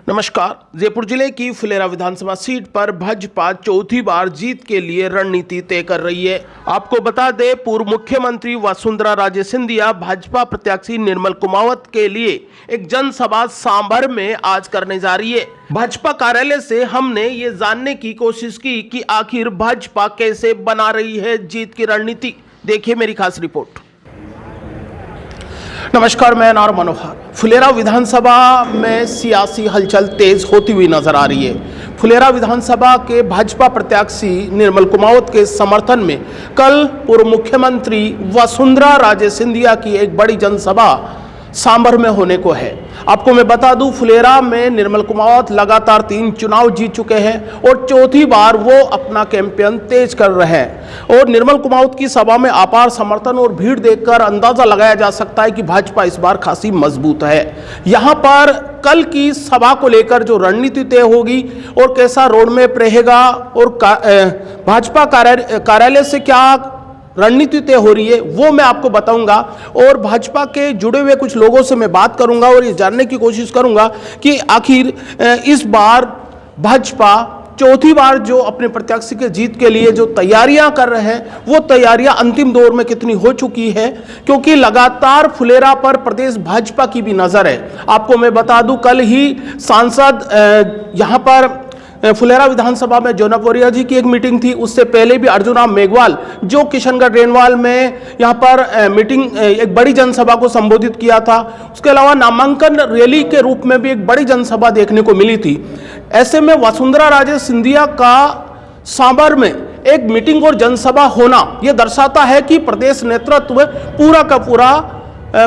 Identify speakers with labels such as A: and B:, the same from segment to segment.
A: नमस्कार। जयपुर जिले की फुलेरा विधानसभा सीट पर भाजपा चौथी बार जीत के लिए रणनीति तय कर रही है। आपको बता दें, पूर्व मुख्यमंत्री वसुंधरा राजे सिंधिया भाजपा प्रत्याशी निर्मल कुमावत के लिए एक जनसभा सांभर में आज करने जा रही है। भाजपा कार्यालय से हमने ये जानने की कोशिश की कि आखिर भाजपा कैसे बना रही है जीत की रणनीति। देखिए मेरी खास रिपोर्ट। नमस्कार, मैं नार मनोहर। फुलेरा विधानसभा में सियासी हलचल तेज होती हुई नजर आ रही है। फुलेरा विधानसभा के भाजपा प्रत्याशी निर्मल कुमावत के समर्थन में कल पूर्व मुख्यमंत्री वसुंधरा राजे सिंधिया की एक बड़ी जनसभा सांभर में होने को है। आपको मैं बता दूं, फुलेरा में निर्मल कुमावत लगातार 3 चुनाव जीत चुके हैं और चौथी बार वो अपना कैंपेन तेज कर रहे हैं। और निर्मल कुमावत की सभा में अपार समर्थन और भीड़ देखकर अंदाजा लगाया जा सकता है कि भाजपा इस बार खासी मजबूत है। यहां पर कल की सभा को लेकर जो रणनीति तय होगी और कैसा रोडमैप रहेगा और भाजपा कार्यालय से क्या रणनीति तय हो रही है वो मैं आपको बताऊंगा। और भाजपा के जुड़े हुए कुछ लोगों से मैं बात करूंगा और ये जानने की कोशिश करूंगा कि आखिर इस बार भाजपा चौथी बार जो अपने प्रत्याशी के जीत के लिए जो तैयारियां कर रहे हैं वो तैयारियां अंतिम दौर में कितनी हो चुकी है, क्योंकि लगातार फुलेरा पर प्रदेश भाजपा की भी नजर है। आपको मैं बता दूं, कल ही सांसद यहां पर फुलेरा विधानसभा में जोनापुरिया जी की एक मीटिंग थी। उससे पहले भी अर्जुन राम मेघवाल जो किशनगढ़ रेनवाल में यहाँ पर मीटिंग एक बड़ी जनसभा को संबोधित किया था। उसके अलावा नामांकन रैली के रूप में भी एक बड़ी जनसभा देखने को मिली थी। ऐसे में वसुंधरा राजे सिंधिया का सांभर में एक मीटिंग और जनसभा होना यह दर्शाता है कि प्रदेश नेतृत्व पूरा का पूरा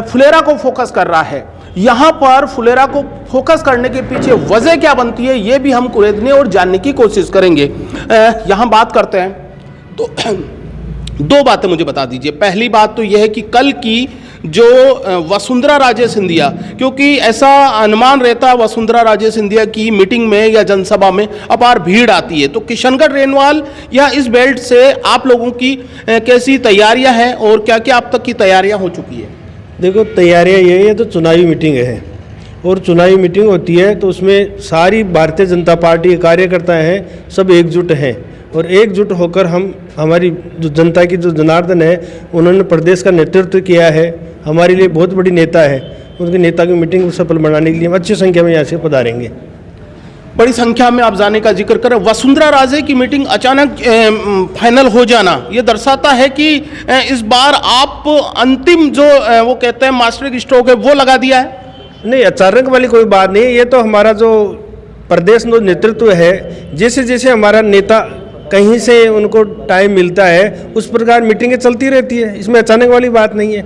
A: फुलेरा को फोकस कर रहा है। यहां पर फुलेरा को फोकस करने के पीछे वजह क्या बनती है ये भी हम कुरेदने और जानने की कोशिश करेंगे। यहां बात करते हैं तो 2 बातें मुझे बता दीजिए। पहली बात तो यह है कि कल की जो वसुंधरा राजे सिंधिया, क्योंकि ऐसा अनुमान रहता है वसुंधरा राजे सिंधिया की मीटिंग में या जनसभा में अपार भीड़ आती है, तो किशनगढ़ रेनवाल या इस बेल्ट से आप लोगों की कैसी तैयारियां हैं और क्या क्या अब तक की तैयारियां हो चुकी है?
B: देखो, तैयारियां ये है तो चुनावी मीटिंग है और चुनावी मीटिंग होती है तो उसमें सारी भारतीय जनता पार्टी के कार्यकर्ता हैं, सब एकजुट हैं और एकजुट होकर हम हमारी जो जनता की जो जनार्दन है उन्होंने प्रदेश का नेतृत्व किया है, हमारे लिए बहुत बड़ी नेता है। उनके नेता की मीटिंग सफल बनाने के लिए हम अच्छी संख्या में यहाँ से पधारेंगे।
A: बड़ी संख्या में आप जाने का जिक्र करें, वसुंधरा राजे की मीटिंग अचानक फाइनल हो जाना ये दर्शाता है कि इस बार आप अंतिम जो वो कहते हैं मास्टर स्ट्रोक है वो लगा दिया है?
B: नहीं, अचानक वाली कोई बात नहीं। ये तो हमारा जो प्रदेश जो नेतृत्व है, जैसे जैसे हमारा नेता कहीं से उनको टाइम मिलता है उस प्रकार मीटिंगें चलती रहती है, इसमें अचानक वाली बात नहीं है।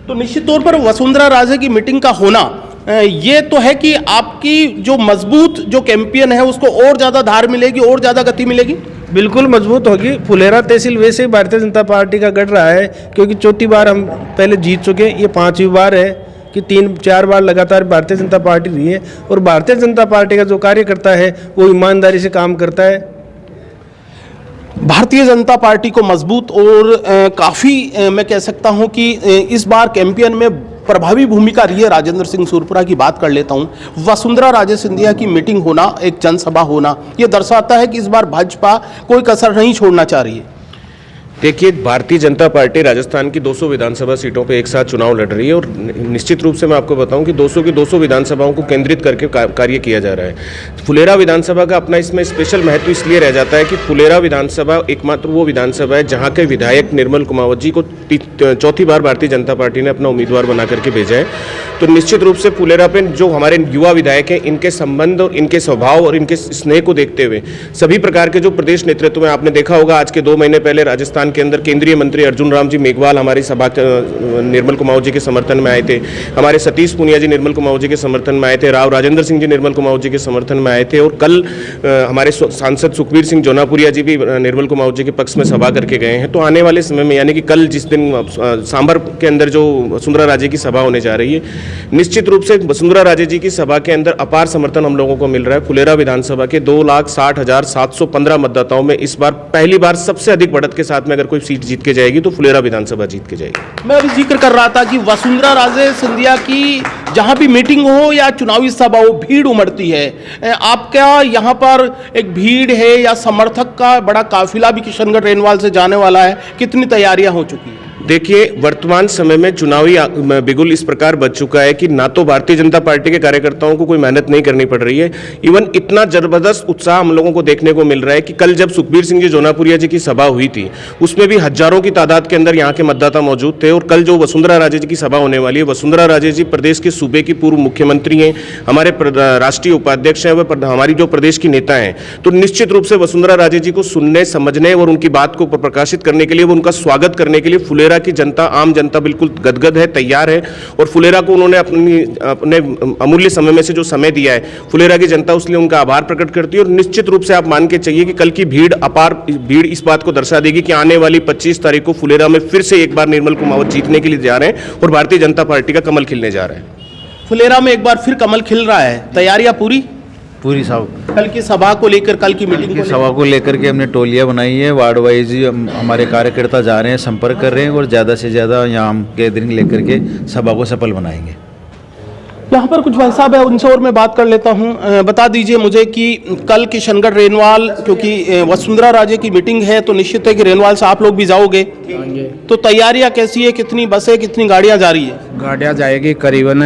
A: तो निश्चित तौर पर वसुंधरा राजे की मीटिंग का होना ये तो है कि आपकी जो मजबूत जो कैंपेन है उसको और ज़्यादा धार मिलेगी और ज़्यादा गति मिलेगी।
B: बिल्कुल मजबूत होगी। फुलेरा तहसील वैसे ही भारतीय जनता पार्टी का गढ़ रहा है, क्योंकि चौथी बार हम पहले जीत चुके, ये 5वीं बार है कि 3-4 बार लगातार भारतीय जनता पार्टी रही है और भारतीय जनता पार्टी का जो कार्यकर्ता है वो ईमानदारी से काम करता है।
A: भारतीय जनता पार्टी को मजबूत और काफ़ी मैं कह सकता हूं कि इस बार कैंपेन में प्रभावी भूमिका रही है राजेंद्र सिंह सूरपुरा की बात कर लेता हूं। वसुंधरा राजे सिंधिया की मीटिंग होना, एक जनसभा होना, यह दर्शाता है कि इस बार भाजपा कोई कसर नहीं छोड़ना चाह रही है।
C: देखिए, भारतीय जनता पार्टी राजस्थान की 200 विधानसभा सीटों पे एक साथ चुनाव लड़ रही है और निश्चित रूप से मैं आपको बताऊं कि 200 की 200 विधानसभाओं को केंद्रित करके कार्य किया जा रहा है। फुलेरा विधानसभा का अपना इसमें स्पेशल महत्व इसलिए रह जाता है कि फुलेरा विधानसभा एकमात्र वो विधानसभा है जहाँ के विधायक निर्मल कुमावत जी को चौथी बार भारतीय जनता पार्टी ने अपना उम्मीदवार बना करके भेजा है। तो निश्चित रूप से फुलेरा पे जो हमारे युवा विधायक हैं, इनके संबंध और इनके स्वभाव और इनके स्नेह को देखते हुए सभी प्रकार के जो प्रदेश नेतृत्व में आपने देखा होगा, आज के 2 महीने पहले राजस्थान के अंदर केंद्रीय मंत्री अर्जुन राम जी मेघवाल हमारी सभा निर्मल कुमावत जी के समर्थन में आए थे। हमारे सतीश पुनिया जी निर्मल कुमावत जी के समर्थन में आए थे। राव राजेंद्र सिंह जी निर्मल कुमावत जी के समर्थन में आए थे और कल हमारे सांसद सुखबीर सिंह जोनापुरिया जी भी निर्मल कुमावत जी के पक्ष में सभा करके गए हैं। तो आने वाले समय में, यानी कि कल जिस दिन सांभर के अंदर जो वसुंधरा राजे की सभा होने जा रही है, निश्चित रूप से वसुंधरा राजे जी की सभा के अंदर अपार समर्थन हम लोगों को मिल रहा है। फुलेरा विधानसभा के 2,60,715 मतदाताओं में इस बार पहली बार सबसे अधिक बढ़त के साथ में में अगर कोई सीट जीत के जाएगी तो फुलेरा विधानसभा जीत के जाएगी।
A: मैं अभी जिक्र कर रहा था कि वसुंधरा राजे सिंधिया की जहां भी मीटिंग हो या चुनावी सभा हो, भीड़ उमड़ती है। आपका यहाँ पर एक भीड़ है या समर्थक का बड़ा काफिला भी किशनगढ़ रेनवाल से जाने वाला है, कितनी तैयारियां हो चुकी हैं?
C: देखिए, वर्तमान समय में चुनावी बिगुल इस प्रकार बच चुका है कि ना तो भारतीय जनता पार्टी के कार्यकर्ताओं को कोई मेहनत नहीं करनी पड़ रही है। इवन इतना जबरदस्त उत्साह हम लोगों को देखने को मिल रहा है कि कल जब सुखबीर सिंह जी जोनापुरिया जी की सभा हुई थी, उसमें भी हजारों की तादाद के अंदर यहाँ के मतदाता मौजूद थे। और कल जो वसुंधरा राजे जी की सभा होने वाली है, वसुंधरा राजे जी प्रदेश के सूबे की पूर्व मुख्यमंत्री हैं, हमारे राष्ट्रीय उपाध्यक्ष हैं, वह हमारी जो प्रदेश की नेता हैं। तो निश्चित रूप से वसुंधरा राजे जी को सुनने, समझने और उनकी बात को प्रकाशित करने के लिए, उनका स्वागत करने के लिए फुलेरा की जनता, आम जनता बिल्कुल गदगद है, तैयार है। और फुलेरा को उन्होंने अपने अमूल्य समय में से जो समय दिया है, फुलेरा की जनता उसलिए उनका आभार प्रकट करती है। और निश्चित रूप से आप मान के चाहिए कि कल की भीड़, अपार भीड़ इस बात को दर्शा देगी कि आने वाली 25 तारीख को फुलेरा में फिर से एक बार निर्मल कुमावत जीतने के लिए जा रहे हैं और भारतीय जनता पार्टी का कमल खिलने जा रहा है।
A: फुलेरा में एक बार फिर कमल खिल रहा है, तैयारियां पूरी
D: साहब।
A: कल की सभा को लेकर, कल की मीटिंग को
D: सभा को लेकर के हमने टोलियां बनाई है, वार्ड वाइज हमारे कार्यकर्ता जा रहे हैं, संपर्क कर रहे हैं और ज़्यादा से ज़्यादा यहाँ हम गैदरिंग लेकर के सभा को सफल बनाएंगे।
A: यहाँ पर कुछ भाई साहब है, उनसे और मैं बात कर लेता हूँ। बता दीजिए मुझे कि कल किशनगढ़ रेनवाल, क्योंकि वसुंधरा राजे की मीटिंग है तो निश्चित है कि रेनवाल से आप लोग भी जाओगे, तो तैयारियाँ कैसी है? कितनी बसें, कितनी गाड़ियाँ जा रही है?
E: गाड़ियाँ जाएगी करीबन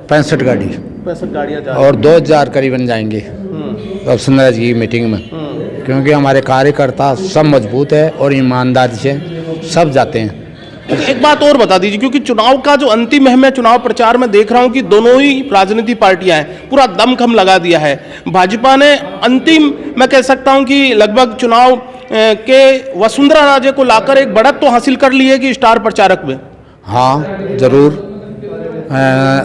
E: 65 गाड़ी,
A: 65 गाड़ियाँ जा
E: और 2000 करीबन जाएंगे वसुंधरा जी की मीटिंग में, क्योंकि हमारे कार्यकर्ता सब मजबूत है और ईमानदारी से सब जाते हैं।
A: एक बात और बता दीजिए, क्योंकि चुनाव का जो अंतिम है, मैं चुनाव प्रचार में देख रहा हूं कि दोनों ही राजनीतिक पार्टियां हैं, पूरा दमखम लगा दिया है। भाजपा ने अंतिम, मैं कह सकता हूं कि लगभग चुनाव के वसुंधरा राजे को लाकर एक बढ़त तो हासिल कर ली है कि स्टार प्रचारक में।
E: हाँ जरूर,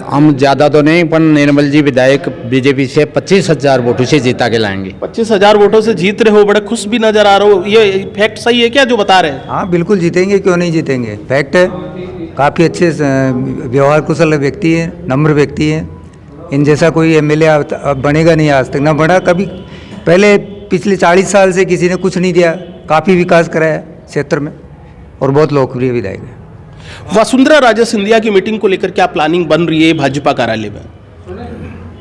E: हम ज़्यादा तो नहीं, पर निर्मल जी विधायक बीजेपी से 25,000 वोटों से जीता के लाएंगे।
A: 25,000 वोटों से जीत रहे हो, बड़े खुश भी नजर आ रहे हो। ये फैक्ट सही है क्या जो बता रहे हैं?
F: हाँ बिल्कुल जीतेंगे, क्यों नहीं जीतेंगे, फैक्ट है। काफ़ी अच्छे व्यवहार कुशल व्यक्ति है, नम्र व्यक्ति है। इन जैसा कोई एमएलए बनेगा नहीं, आज तक ना बना कभी। पहले पिछले 40 साल से किसी ने कुछ नहीं दिया, काफ़ी विकास कराया क्षेत्र में और बहुत लोकप्रिय विधायक है।
A: वसुंधरा राजे सिंधिया की मीटिंग को लेकर क्या प्लानिंग बन रही है भाजपा कार्यालय में?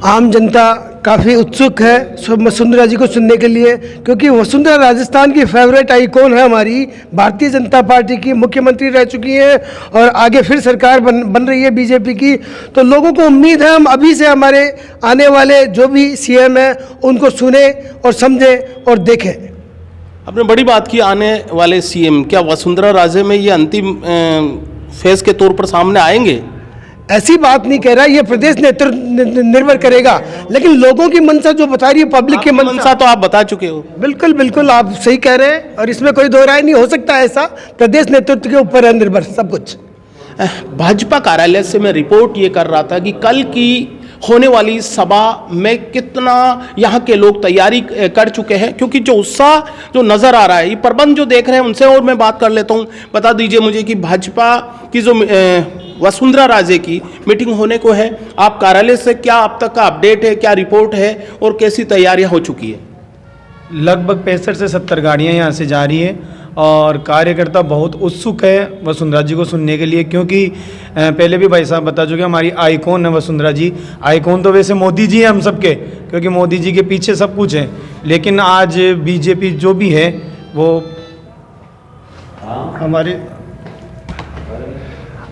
G: आम जनता काफ़ी उत्सुक है वसुंधरा जी को सुनने के लिए, क्योंकि वसुंधरा राजस्थान की फेवरेट आइकॉन है हमारी, भारतीय जनता पार्टी की मुख्यमंत्री रह चुकी हैं और आगे फिर सरकार बन रही है बीजेपी की। तो लोगों को उम्मीद है हम अभी से हमारे आने वाले जो भी सीएम हैं उनको सुने और समझें और देखें।
A: आपने बड़ी बात की, आने वाले सीएम, क्या वसुंधरा राजे में ये अंतिम फेज के तौर पर सामने आएंगे?
G: ऐसी बात नहीं कह रहा, ये प्रदेश नेतृत्व निर्भर करेगा, लेकिन लोगों की मंशा जो बता रही है, पब्लिक की मंशा
A: तो आप बता चुके हो।
G: बिल्कुल बिल्कुल, आप सही कह रहे हैं और इसमें कोई दो राय नहीं हो सकता। ऐसा प्रदेश नेतृत्व के ऊपर है निर्भर सब कुछ।
A: भाजपा कार्यालय से मैं रिपोर्ट ये कर रहा था कि कल की होने वाली सभा में कितना यहाँ के लोग तैयारी कर चुके हैं, क्योंकि जो उत्साह जो नज़र आ रहा है, ये प्रबंध जो देख रहे हैं उनसे और मैं बात कर लेता हूँ। बता दीजिए मुझे कि भाजपा की जो वसुंधरा राजे की मीटिंग होने को है, आप कार्यालय से क्या अब तक का अपडेट है, क्या रिपोर्ट है और कैसी तैयारियाँ हो चुकी है?
B: लगभग 65 से 70 गाड़ियाँ यहाँ से जा रही हैं और कार्यकर्ता बहुत उत्सुक है वसुंधरा जी को सुनने के लिए, क्योंकि पहले भी भाई साहब बता चुके हमारी आइकॉन है वसुंधरा जी। आइकॉन तो वैसे मोदी जी हैं हम सबके, क्योंकि मोदी जी के पीछे सब कुछ है, लेकिन आज बीजेपी जो भी है वो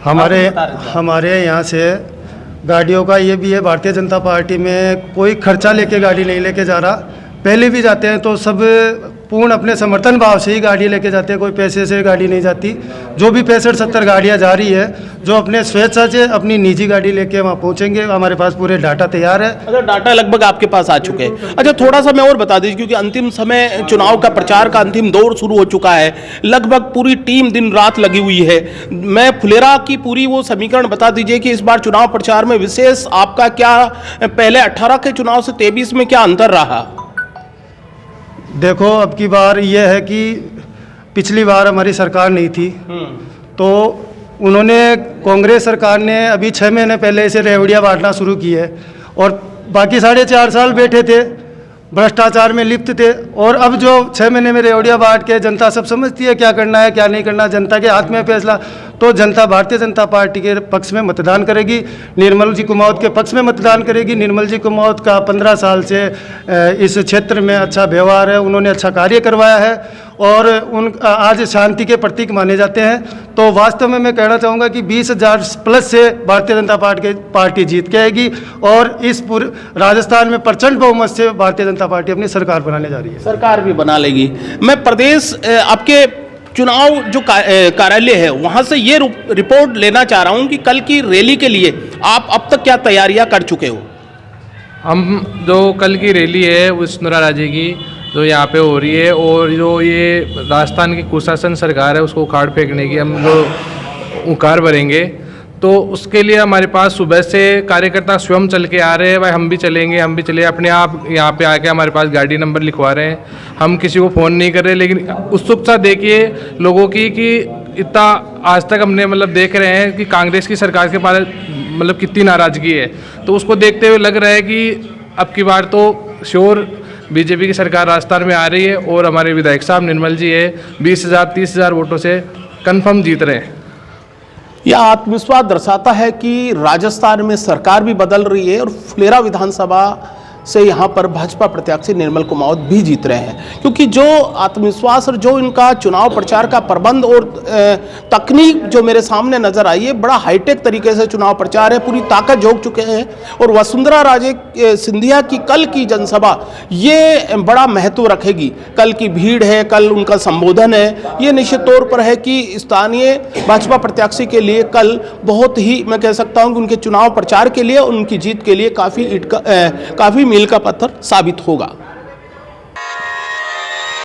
B: हमारे यहाँ से गाड़ियों का ये भी है, भारतीय जनता पार्टी में कोई खर्चा लेके गाड़ी नहीं लेके जा रहा। पहले भी जाते हैं तो सब पूर्ण अपने समर्थन भाव से ही गाड़ी लेके जाते हैं, कोई पैसे से गाड़ी नहीं जाती। जो भी 65-70 गाड़ियाँ जा रही है, जो अपने स्वेच्छा से अपनी निजी गाड़ी लेके वहाँ पहुँचेंगे। हमारे पास पूरे डाटा तैयार है।
A: अच्छा, डाटा लगभग आपके पास आ चुके हैं। अच्छा, थोड़ा सा मैं और बता दीजिए, क्योंकि अंतिम समय चुनाव का प्रचार का अंतिम दौर शुरू हो चुका है, लगभग पूरी टीम दिन रात लगी हुई है। मैं फुलेरा की पूरी वो समीकरण बता दीजिए कि इस बार चुनाव प्रचार में विशेष आपका क्या, पहले 18 के चुनाव से 23 में क्या अंतर रहा?
B: देखो, अब की बार यह है कि पिछली बार हमारी सरकार नहीं थी, तो उन्होंने, कांग्रेस सरकार ने अभी 6 महीने पहले से रेवड़ियाँ बांटना शुरू की है और बाकी 4.5 साल बैठे थे।
H: भ्रष्टाचार में लिप्त थे। और अब जो 6 महीने में रेवड़िया बांट के जनता सब समझती है क्या करना है क्या नहीं करना, जनता के हाथ में फैसला। तो जनता भारतीय जनता पार्टी के पक्ष में मतदान करेगी, निर्मल जी कुमावत के पक्ष में मतदान करेगी। निर्मल जी कुमावत का 15 साल से इस क्षेत्र में अच्छा व्यवहार है, उन्होंने अच्छा कार्य करवाया है और उन आज शांति के प्रतीक माने जाते हैं। तो वास्तव में मैं कहना चाहूँगा कि 20,000 प्लस से भारतीय जनता पार्टी जीत के आएगी और इस पूरे राजस्थान में प्रचंड बहुमत से भारतीय जनता पार्टी अपनी सरकार बनाने जा रही है।
A: सरकार भी बना लेगी। मैं प्रदेश आपके चुनाव जो कार्यालय है वहाँ से ये रिपोर्ट लेना चाह रहा हूँ कि कल की रैली के लिए आप अब तक क्या तैयारियाँ कर चुके हो?
I: हम जो कल की रैली है वसुंधरा राजे की जो यहाँ पे हो रही है और जो ये राजस्थान की कुशासन सरकार है उसको उखाड़ फेंकने की हम जो उकार भरेंगे, तो उसके लिए हमारे पास सुबह से कार्यकर्ता स्वयं चल के आ रहे हैं। भाई हम भी चलेंगे, हम भी चले, अपने आप यहाँ पे आके हमारे पास गाड़ी नंबर लिखवा रहे हैं। हम किसी को फ़ोन नहीं कर रहे, लेकिन उत्सुकता देखिए लोगों की कि इतना आज तक हमने मतलब देख रहे हैं कि कांग्रेस की सरकार के बारे मतलब कितनी नाराज़गी है। तो उसको देखते हुए लग रहा है कि अब की बार तो श्योर बीजेपी की सरकार राजस्थान में आ रही है और हमारे विधायक साहब निर्मल जी है 20,000 30,000 वोटों से कंफर्म जीत रहे हैं।
A: यह आत्मविश्वास दर्शाता है कि राजस्थान में सरकार भी बदल रही है और फुलेरा विधानसभा से यहाँ पर भाजपा प्रत्याशी निर्मल कुमावत भी जीत रहे हैं, क्योंकि जो आत्मविश्वास और जो इनका चुनाव प्रचार का प्रबंध और तकनीक जो मेरे सामने नजर आई है, बड़ा हाईटेक तरीके से चुनाव प्रचार है, पूरी ताकत झोंक चुके हैं। और वसुंधरा राजे सिंधिया की कल की जनसभा ये बड़ा महत्व रखेगी। कल की भीड़ है, कल उनका संबोधन है, ये निश्चित तौर पर है कि स्थानीय भाजपा प्रत्याशी के लिए कल बहुत ही, मैं कह सकता हूँ कि उनके चुनाव प्रचार के लिए, उनकी जीत के लिए काफ़ी मील का पत्थर साबित होगा।